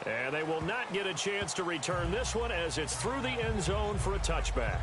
And they will not get a chance to return this one as it's through the end zone for a touchback.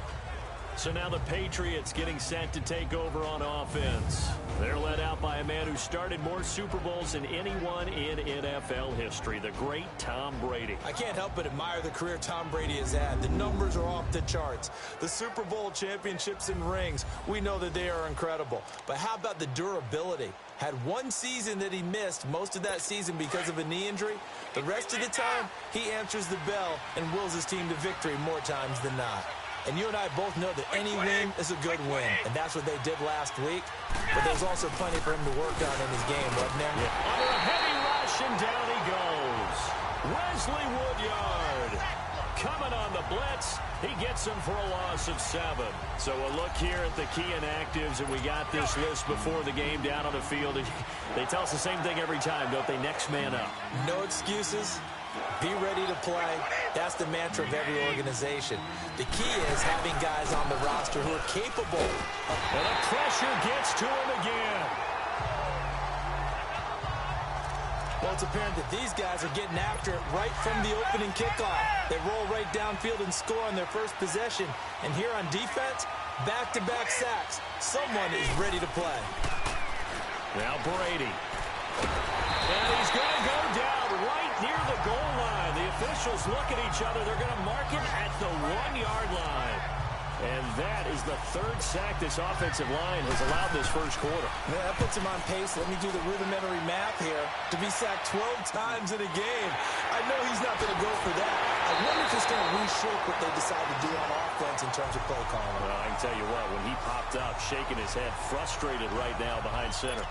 So now the Patriots getting set to take over on offense. They're led out by a man who started more Super Bowls than anyone in NFL history, the great Tom Brady. I can't help but admire the career Tom Brady has had. The numbers are off the charts. The Super Bowl championships and rings, we know that they are incredible. But how about the durability? Had one season that he missed, most of that season because of a knee injury. The rest of the time, he answers the bell and wills his team to victory more times than not. And you and I both know that any win is a good win, and that's what they did last week. But there's also plenty for him to work on in his game, wasn't there? Yeah. Under a heavy rush, and down he goes. Wesley Woodyard coming on the blitz. He gets him for a loss of 7. So a look here at the key inactives, and we got this list before the game down on the field. They tell us the same thing every time, don't they? Next man up. No excuses. Be ready to play. That's the mantra of every organization. The key is having guys on the roster who are capable. And the pressure gets to him again. Well, it's apparent that these guys are getting after it right from the opening kickoff. They roll right downfield and score on their first possession. And here on defense, back-to-back sacks. Someone is ready to play. Now Brady. And he's going to go down right near the goal line. The officials look at each other. They're going to mark him at the 1-yard line. And that is the 3rd sack this offensive line has allowed this first quarter. Yeah, that puts him on pace. Let me do the rudimentary math here. To be sacked 12 times in a game. I know he's not going to go for that. I wonder if it's going to reshape what they decide to do on offense in terms of play calling. Well, I can tell you what, when he popped up, shaking his head, frustrated right now behind center.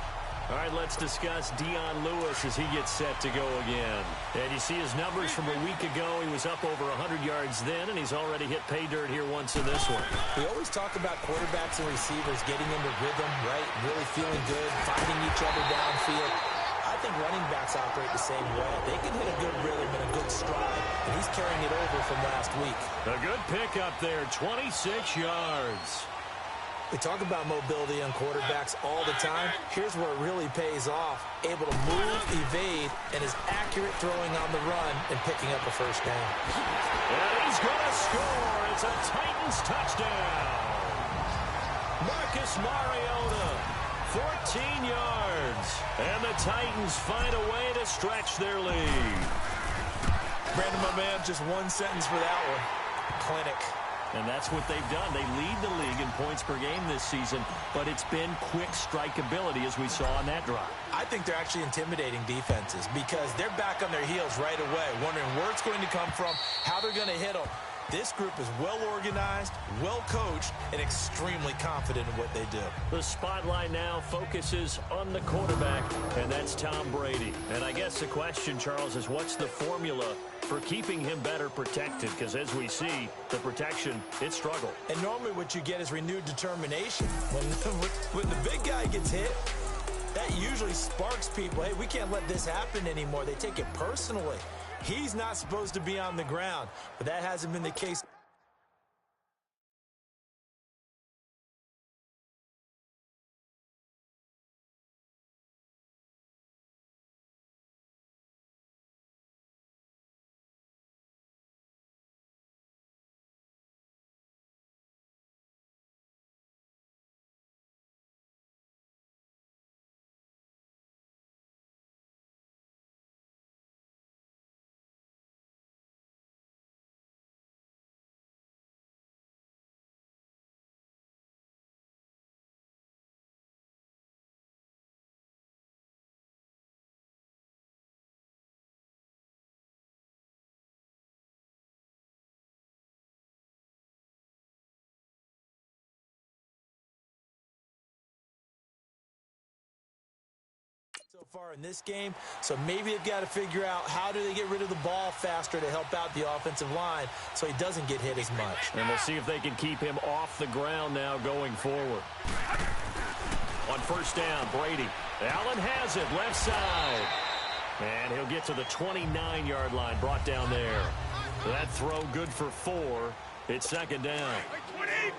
All right, let's discuss Dion Lewis as he gets set to go again. And you see his numbers from a week ago. He was up over 100 yards then, and he's already hit pay dirt here once in this one. We always talk about quarterbacks and receivers getting into rhythm, right? Really feeling good, finding each other downfield. I think running backs operate the same way. They can hit a good rhythm and a good stride, and he's carrying it over from last week. A good pickup there, 26 yards. We talk about mobility on quarterbacks all the time. Here's where it really pays off. Able to move, evade, and is accurate throwing on the run and picking up a first down. And he's going to score. It's a Titans touchdown. Marcus Mariota, 14 yards. And the Titans find a way to stretch their lead. Brandon, my man, just one sentence for that one. Clinic. And that's what they've done. They lead the league in points per game this season, but it's been quick strikeability as we saw on that drive. I think they're actually intimidating defenses because they're back on their heels right away, wondering where it's going to come from, how they're going to hit them. This group is well-organized, well-coached, and extremely confident in what they do. The spotlight now focuses on the quarterback, and that's Tom Brady. And I guess the question, Charles, is what's the formula for keeping him better protected? Because as we see, the protection, it struggled. And normally what you get is renewed determination. When the big guy gets hit, that usually sparks people. Hey, we can't let this happen anymore. They take it personally. He's not supposed to be on the ground, but that hasn't been the case. So far in this game, so maybe they've got to figure out how do they get rid of the ball faster to help out the offensive line so he doesn't get hit as much. And we'll see if they can keep him off the ground now going forward. On first down, Brady. Allen has it, left side. And he'll get to the 29-yard line, brought down there. That throw good for 4. It's second down.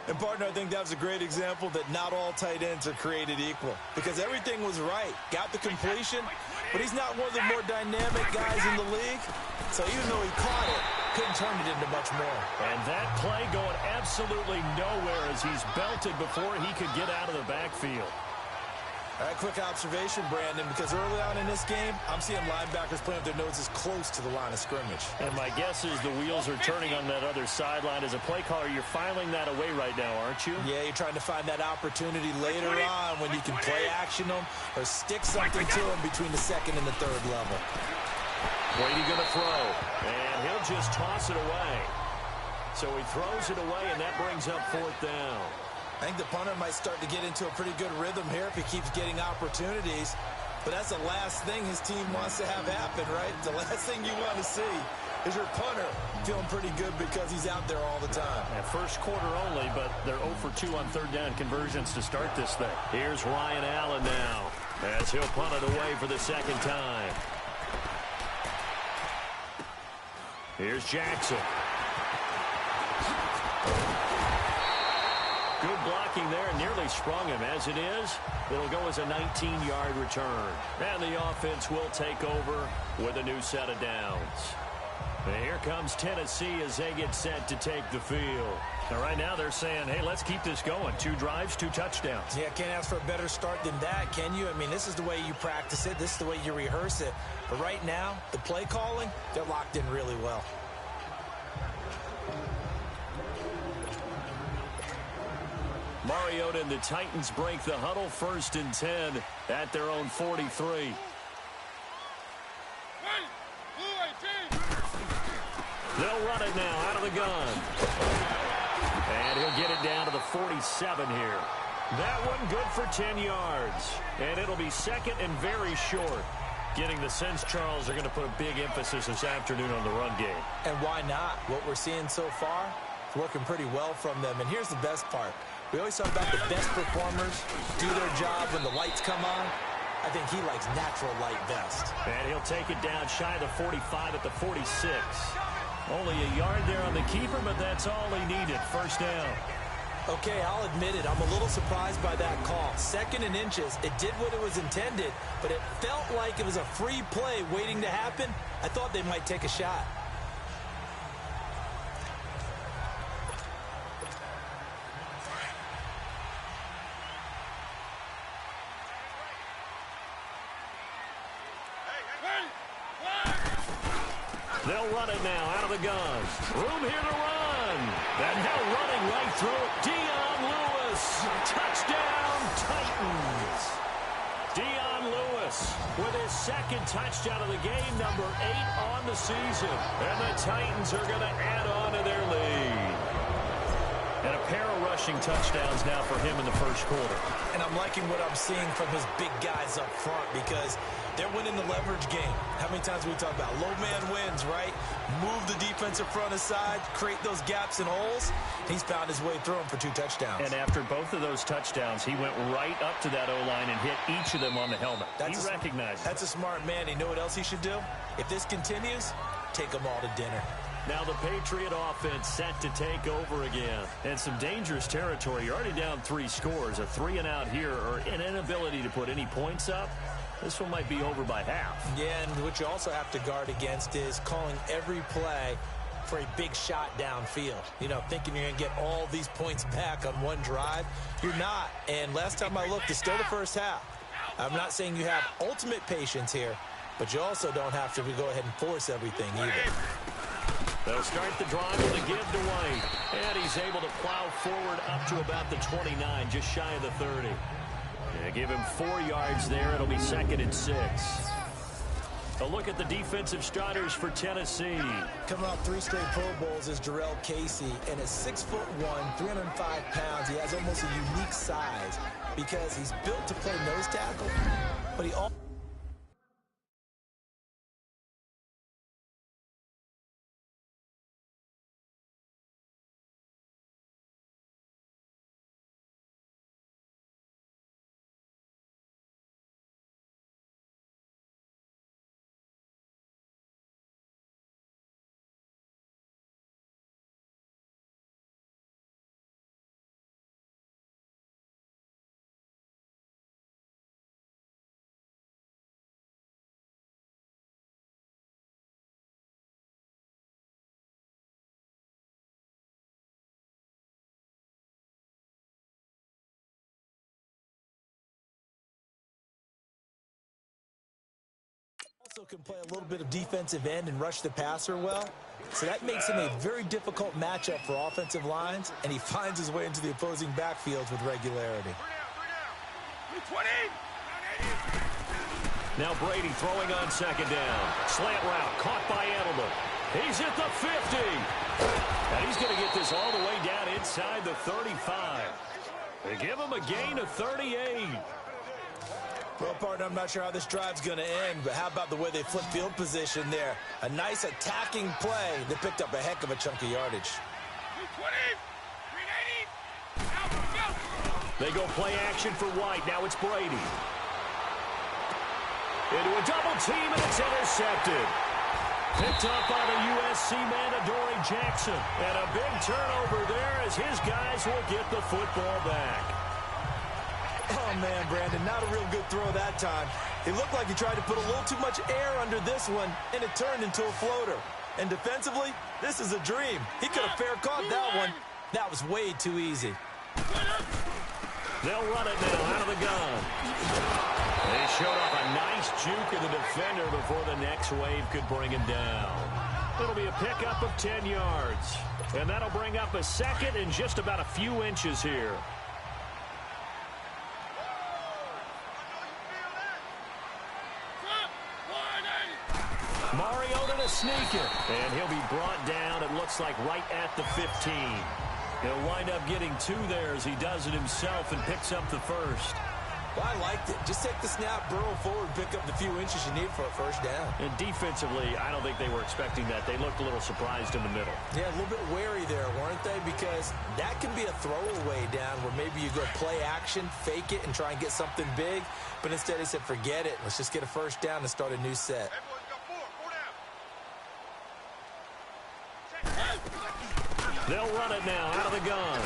And, partner, I think that was a great example that not all tight ends are created equal because everything was right. Got the completion, but he's not one of the more dynamic guys in the league. So even though he caught it, couldn't turn it into much more. And that play going absolutely nowhere as he's belted before he could get out of the backfield. All right, quick observation, Brandon, because early on in this game, I'm seeing linebackers playing with their noses close to the line of scrimmage. And my guess is the wheels are turning on that other sideline. As a play caller, you're filing that away right now, aren't you? Yeah, you're trying to find that opportunity later on when you can play action them or stick something to them between the second and the third level. Brady going to throw, and he'll just toss it away. So he throws it away, and that brings up fourth down. I think the punter might start to get into a pretty good rhythm here if he keeps getting opportunities. But that's the last thing his team wants to have happen, right? The last thing you want to see is your punter feeling pretty good because he's out there all the time. And first quarter only, but they're 0 for 2 on third down conversions to start this thing. Here's Ryan Allen now as he'll punt it away for the second time. Here's Jackson. Good blocking there, nearly sprung him. As it is, it'll go as a 19-yard return. And the offense will take over with a new set of downs. And here comes Tennessee as they get set to take the field. Now, right now they're saying, hey, let's keep this going. 2 drives, 2 touchdowns. Yeah, can't ask for a better start than that, can you? I mean, this is the way you practice it. This is the way you rehearse it. But right now, the play calling, they're locked in really well. Mariota and the Titans break the huddle, 1st and 10 at their own 43. They'll run it now out of the gun. And he'll get it down to the 47 here. That one good for 10 yards. And it'll be second and very short. Getting the sense, Charles, are going to put a big emphasis this afternoon on the run game. And why not? What we're seeing so far is working pretty well from them. And here's the best part. We always talk about the best performers do their job when the lights come on. I think he likes natural light best. And he'll take it down shy of the 45 at the 46. Only a yard there on the keeper, but that's all he needed. First down. Okay, I'll admit it. I'm a little surprised by that call. 2nd and inches. It did what it was intended, but it felt like it was a free play waiting to happen. I thought they might take a shot. They'll run it now out of the gun. Room here to run. And now running right through it. Dion Lewis. Touchdown, Titans. Dion Lewis with his 2nd touchdown of the game, number 8 on the season. And the Titans are going to add on to their lead. And a pair of rushing touchdowns now for him in the first quarter. And I'm liking what I'm seeing from his big guys up front because they're winning the leverage game. How many times we talk about low man wins, right? Move the defensive front aside, create those gaps and holes. He's found his way through them for 2 touchdowns. And after both of those touchdowns, he went right up to that O-line and hit each of them on the helmet. He recognized it. That's a smart man. You know what else he should do? If this continues, take them all to dinner. Now the Patriot offense set to take over again. And some dangerous territory. You're already down 3 scores. A 3-and-out here or an inability to put any points up. This one might be over by half. Yeah, and what you also have to guard against is calling every play for a big shot downfield. You know, thinking you're going to get all these points back on one drive. You're not. And last time I looked, it's still the first half. I'm not saying you have ultimate patience here, but you also don't have to go ahead and force everything either. They'll start the drive with a give to White. And he's able to plow forward up to about the 29, just shy of the 30. And give him 4 yards there. It'll be 2nd and 6. A look at the defensive starters for Tennessee. Coming off 3 straight Pro Bowls is Jarrell Casey, and at 6'1", 305 pounds, he has almost a unique size because he's built to play nose tackle, but he also also can play a little bit of defensive end and rush the passer well. So that makes him a very difficult matchup for offensive lines, and he finds his way into the opposing backfields with regularity. Now Brady throwing on second down. Slant route caught by Edelman. He's at the 50. And he's going to get this all the way down inside the 35. They give him a gain of 38. Well, partner, I'm not sure how this drive's going to end, but how about the way they flip field position there? A nice attacking play that picked up a heck of a chunk of yardage. They go play action for White. Now it's Brady. Into a double team, and it's intercepted. Picked up by the USC man, Adoree Jackson. And a big turnover there as his guys will get the football back. Oh, man, Brandon, not a real good throw that time. It looked like he tried to put a little too much air under this one, and it turned into a floater. And defensively, this is a dream. He could have fair caught that one. That was way too easy. They'll run it now out of the gun. They showed up a nice juke of the defender before the next wave could bring him down. It'll be a pickup of 10 yards. And that'll bring up a second and just about a few inches here. Mariota to sneak it. And he'll be brought down, it looks like, right at the 15. He'll wind up getting 2 there as he does it himself and picks up the first. Well, I liked it. Just take the snap, burrow forward, pick up the few inches you need for a first down. And defensively, I don't think they were expecting that. They looked a little surprised in the middle. Yeah, a little bit wary there, weren't they? Because that can be a throwaway down where maybe you go play action, fake it, and try and get something big. But instead they said, forget it. Let's just get a first down and start a new set. They'll run it now out of the gun.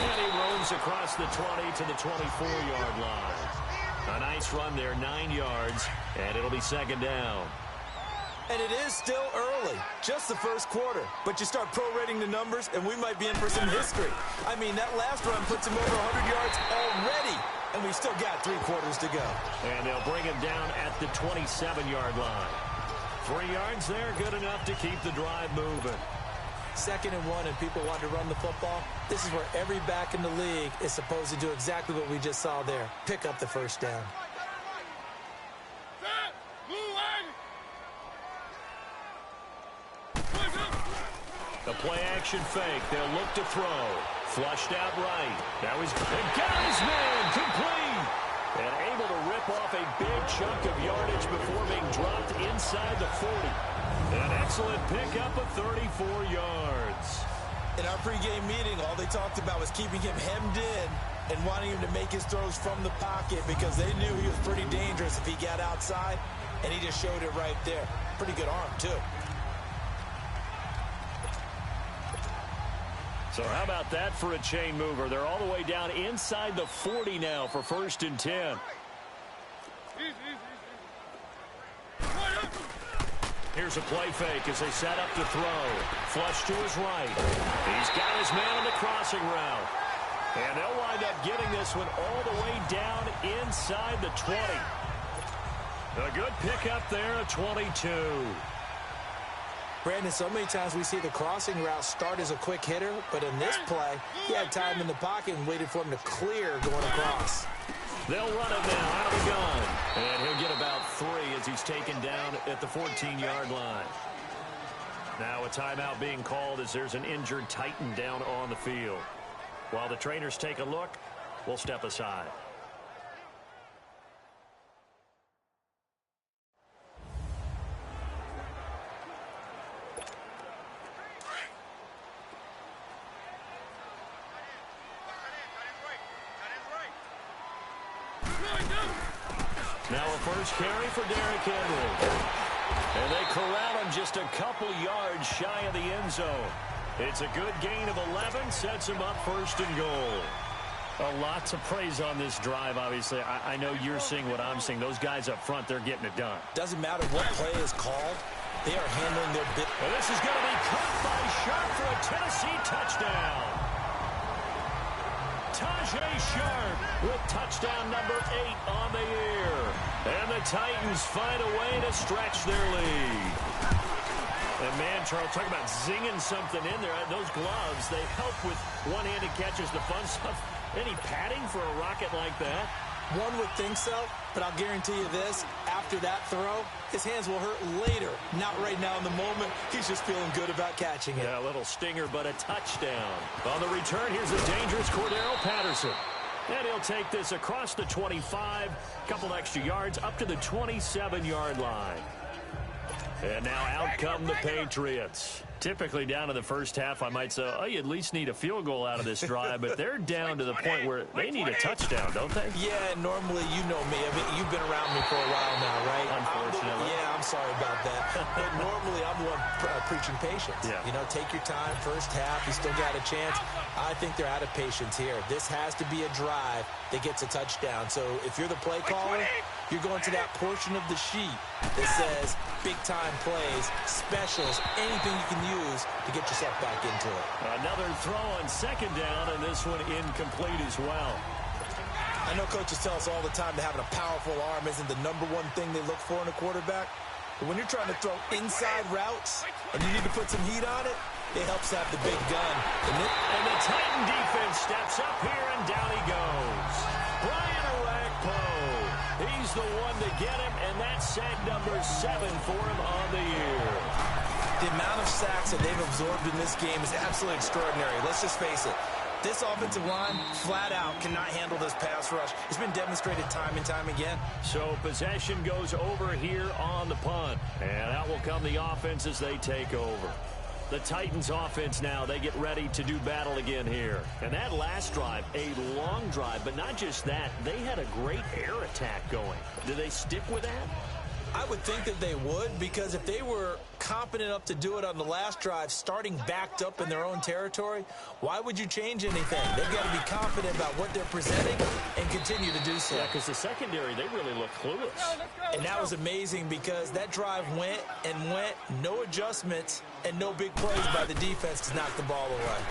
And he roams across the 20 to the 24-yard line. A nice run there, 9 yards, and it'll be second down. And it is still early, just the first quarter. But you start prorating the numbers, and we might be in for some history. I mean, that last run puts him over 100 yards already, and we've still got 3 quarters to go. And they'll bring him down at the 27-yard line. 3 yards there, good enough to keep the drive moving. 2nd and 1, and people want to run the football. This is where every back in the league is supposed to do exactly what we just saw there. Pick up the first down. The play-action fake. They'll look to throw. Flushed out right. Now he's got his man complete. And able to rip off a big chunk of yardage before being dropped inside the 40. An excellent pickup of 34 yards. In our pregame meeting, all they talked about was keeping him hemmed in and wanting him to make his throws from the pocket because they knew he was pretty dangerous if he got outside, and he just showed it right there. Pretty good arm, too. So how about that for a chain mover? They're all the way down inside the 40 now for 1st and 10. Here's a play fake as they set up to throw. Flush to his right. He's got his man on the crossing route. And they'll wind up getting this one all the way down inside the 20. A good pickup there at 22. Brandon, so many times we see the crossing route start as a quick hitter, but in this play, he had time in the pocket and waited for him to clear going across. They'll run it now out of the gun. And he'll get about 3 as he's taken down at the 14-yard line. Now a timeout being called as there's an injured Titan down on the field. While the trainers take a look, we'll step aside. Now a first carry for Derrick Henry. And they corral him just a couple yards shy of the end zone. It's a good gain of 11, sets him up 1st and goal. A lot to praise on this drive, obviously. I know you're seeing what I'm seeing. Those guys up front, they're getting it done. Doesn't matter what play is called. They are handling their bit. And this is going to be caught by Sharp for a Tennessee touchdown. Tajae Sharpe with touchdown number 8 on the year. And the Titans find a way to stretch their lead. And man, Charles, talk about zinging something in there. Those gloves, they help with one-handed catches, the fun stuff. Any padding for a rocket like that? One would think so, but I'll guarantee you this. After that throw, his hands will hurt later. Not right now in the moment. He's just feeling good about catching it. Yeah, a little stinger, but a touchdown. On the return, here's a dangerous Cordero Patterson. And he'll take this across the 25, couple extra yards, up to the 27-yard line. And now out come the Patriots. Typically down in the first half, I might say, oh, you at least need a field goal out of this drive, but they're down to the point where they need a touchdown, don't they? Yeah, normally, you know me. I mean, you've been around me for a while now, right? Unfortunately. I'm sorry about that. But normally, I'm the one preaching patience. Yeah. You know, take your time, first half, you still got a chance. I think they're out of patience here. This has to be a drive that gets a touchdown. So if you're the play caller, you're going to that portion of the sheet that says big-time plays, specials, anything you can use to get yourself back into it. Another throw on second down, and this one incomplete as well. I know coaches tell us all the time that having a powerful arm isn't the number one thing they look for in a quarterback. But when you're trying to throw inside routes and you need to put some heat on it, it helps to have the big gun. And the Titan defense steps up here, and down he goes. Brian Orakpo. He's the one to get him, and that's sack number 7 for him on the year. The amount of sacks that they've absorbed in this game is absolutely extraordinary. Let's just face it. This offensive line, flat out, cannot handle this pass rush. It's been demonstrated time and time again. So possession goes over here on the punt. And out will come the offense as they take over. The Titans offense now, they get ready to do battle again here. And that last drive, a long drive, but not just that, they had a great air attack going. Do they stick with that? I would think that they would, because if they were competent enough to do it on the last drive, starting backed up in their own territory, why would you change anything? They've got to be confident about what they're presenting and continue to do so. Yeah, because the secondary, they really look clueless. And that was amazing because that drive went and went, no adjustments, and no big plays by the defense to knock the ball away.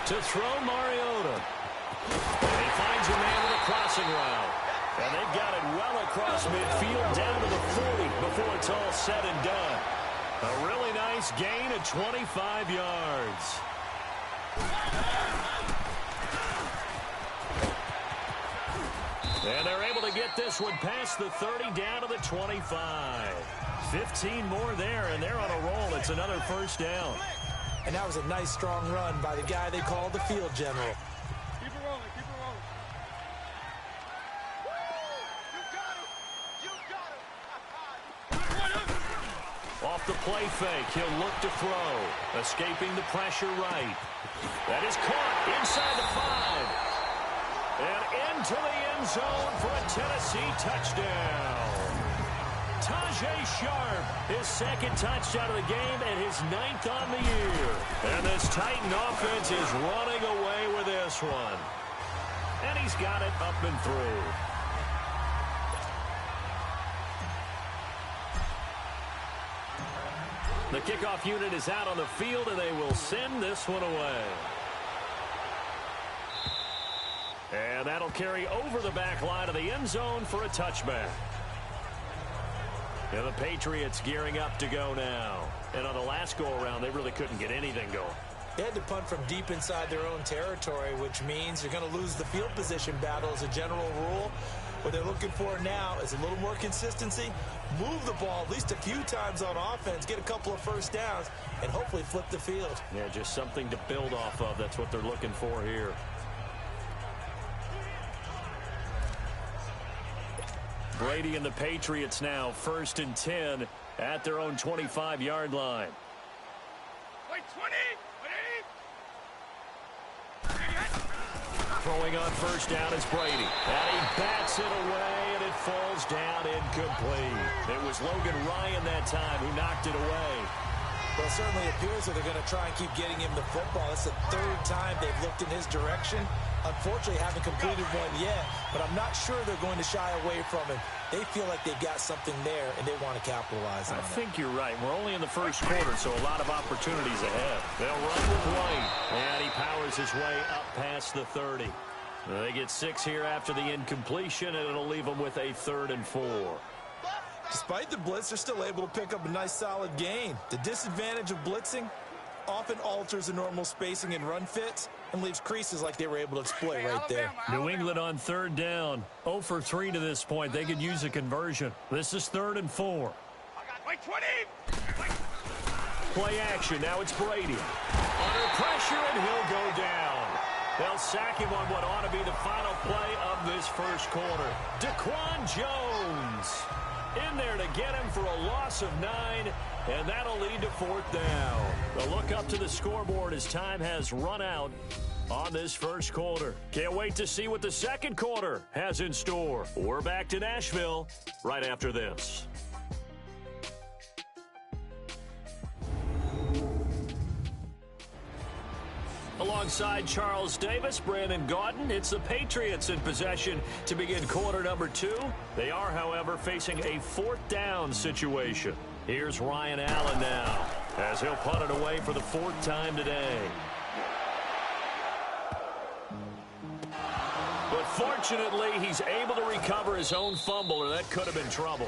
To throw Mariota. And he finds a man with a crossing route. And they've got it well across midfield down to the 40 before it's all said and done. A really nice gain of 25 yards. And they're able to get this one past the 30 down to the 25. 15 more there, and they're on a roll. It's another first down. And that was a nice, strong run by the guy they call the field general. Keep it rolling, keep it rolling. Off the play fake, he'll look to throw. Escaping the pressure right. That is caught inside the 5. And into the end zone for a Tennessee touchdown. Tajae Sharpe, his second touchdown of the game and his 9th on the year. And this Titan offense is running away with this one. And he's got it up and through. The kickoff unit is out on the field, and they will send this one away. And that'll carry over the back line of the end zone for a touchback. And the Patriots gearing up to go now. And on the last go-around, they really couldn't get anything going. They had to punt from deep inside their own territory, which means you're going to lose the field position battle as a general rule. What they're looking for now is a little more consistency, move the ball at least a few times on offense, get a couple of first downs, and hopefully flip the field. Yeah, just something to build off of. That's what they're looking for here. Brady and the Patriots now 1st and 10 at their own 25-yard line. Wait, 20! Throwing on first down is Brady. And he bats it away, and it falls down incomplete. It was Logan Ryan that time who knocked it away. Well, it certainly appears that they're going to try and keep getting him the football. It's the 3rd time they've looked in his direction, unfortunately haven't completed one yet, but I'm not sure they're going to shy away from him. They feel like they've got something there, and they want to capitalize on it. I think you're right. We're only in the first quarter, so a lot of opportunities ahead. They'll run with White, and he powers his way up past the 30. They get 6 here after the incompletion, and it'll leave them with a 3rd and 4. Despite the blitz, they're still able to pick up a nice solid gain. The disadvantage of blitzing often alters the normal spacing and run fits and leaves creases like they were able to exploit right there. New England on 3rd down. 0 for 3 to this point. They could use a conversion. This is 3rd and 4. Wait, 20! Play action. Now it's Brady. Under pressure, and he'll go down. They'll sack him on what ought to be the final play of this first quarter. Daquan Jones in there to get him for a loss of 9, and that'll lead to 4th down. A look up to the scoreboard as time has run out on this first quarter. Can't wait to see what the second quarter has in store. We're back to Nashville right after this. Alongside Charles Davis, Brandon Gaudin, it's the Patriots in possession to begin quarter number 2. They are, however, facing a 4th down situation. Here's Ryan Allen now, as he'll punt it away for the 4th time today. But fortunately, he's able to recover his own fumble, or that could have been trouble.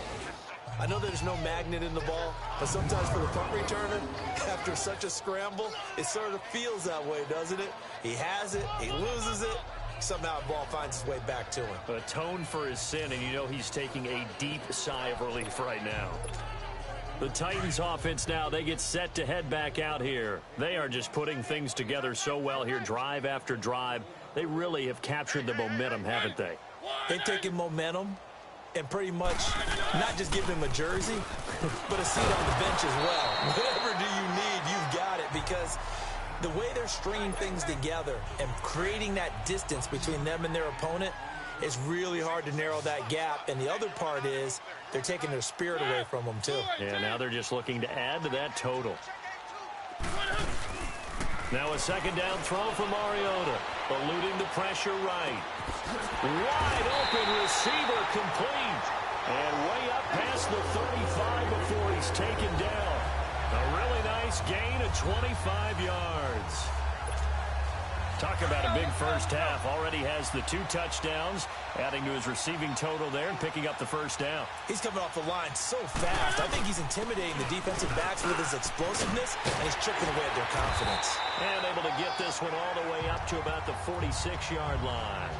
I know there's no magnet in the ball, but sometimes for the punt returner, after such a scramble, it sort of feels that way, doesn't it? He has it, he loses it, somehow the ball finds its way back to him. Atone for his sin, and you know he's taking a deep sigh of relief right now. The Titans offense now, they get set to head back out here. They are just putting things together so well here, drive after drive. They really have captured the momentum, haven't they? They've taken momentum and pretty much not just give him a jersey, but a seat on the bench as well. Whatever do you need, you've got it, because the way they're stringing things together and creating that distance between them and their opponent is really hard to narrow that gap. And the other part is they're taking their spirit away from them, too. Yeah, now they're just looking to add to that total. Now a 2nd down throw for Mariota, eluding the pressure right. Wide open receiver complete. And way up past the 35 before he's taken down. A really nice gain of 25 yards. Talk about a big first half. Already has the 2 touchdowns, adding to his receiving total there and picking up the 1st down. He's coming off the line so fast. I think he's intimidating the defensive backs with his explosiveness, and he's chipping away at their confidence. And able to get this one all the way up to about the 46-yard line.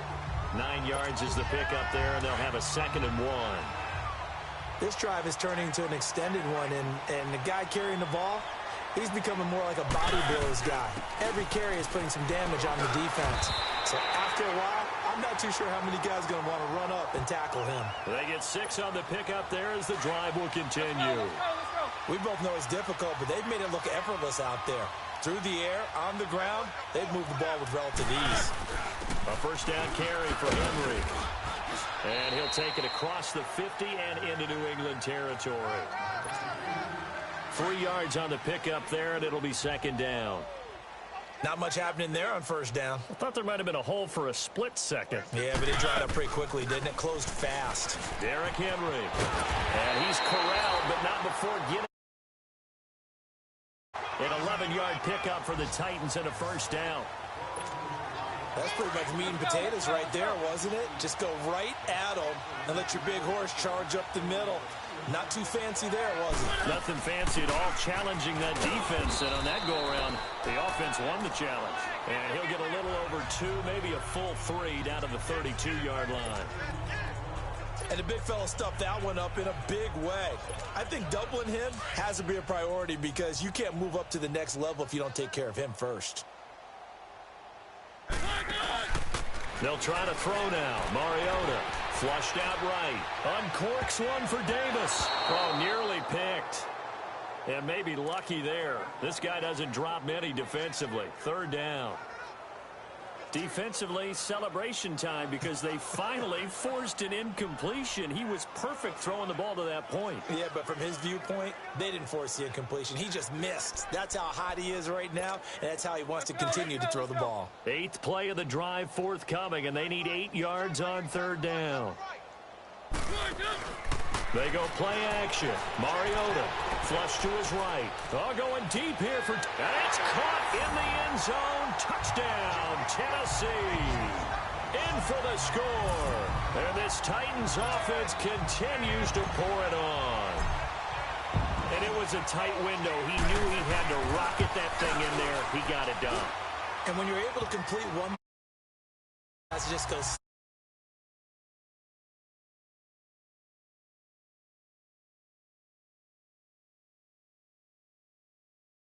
9 yards is the pickup there, and they'll have a 2nd and 1. This drive is turning into an extended one, and the guy carrying the ball, he's becoming more like a body blows guy. Every carry is putting some damage on the defense. So after a while, I'm not too sure how many guys are going to want to run up and tackle him. They get 6 on the pickup there as the drive will continue. We both know it's difficult, but they've made it look effortless out there. Through the air, on the ground, they've moved the ball with relative ease. A 1st down carry for Henry. And he'll take it across the 50 and into New England territory. 3 yards on the pickup there, and it'll be 2nd down. Not much happening there on 1st down. I thought there might have been a hole for a split second. Yeah, but it dried up pretty quickly, didn't it? Closed fast. Derrick Henry. And he's corralled, but not before getting an 11-yard pickup for the Titans and a 1st down. That's pretty much meat and potatoes right there, wasn't it? Just go right at them and let your big horse charge up the middle. Not too fancy there, was it? Nothing fancy at all, challenging that defense. And on that go-around, the offense won the challenge. And he'll get a little over 2, maybe a full 3 down to the 32-yard line. And the big fella stuffed that one up in a big way. I think doubling him has to be a priority because you can't move up to the next level if you don't take care of him first. They'll try to throw now. Mariota flushed out right. Uncorks one for Davis. Oh, nearly picked. And maybe lucky there. This guy doesn't drop many defensively. 3rd down. Defensively, celebration time because they finally forced an incompletion. He was perfect throwing the ball to that point. Yeah, but from his viewpoint, they didn't force the incompletion. He just missed. That's how hot he is right now, and that's how he wants to continue to throw the ball. 8th play of the drive forthcoming, and they need 8 yards on 3rd down. They go play action. Mariota, flush to his right. Oh, going deep here for... And it's caught in the end zone. Touchdown, Tennessee. In for the score. And this Titans offense continues to pour it on. And it was a tight window. He knew he had to rocket that thing in there. He got it done. And when you're able to complete one... That just goes...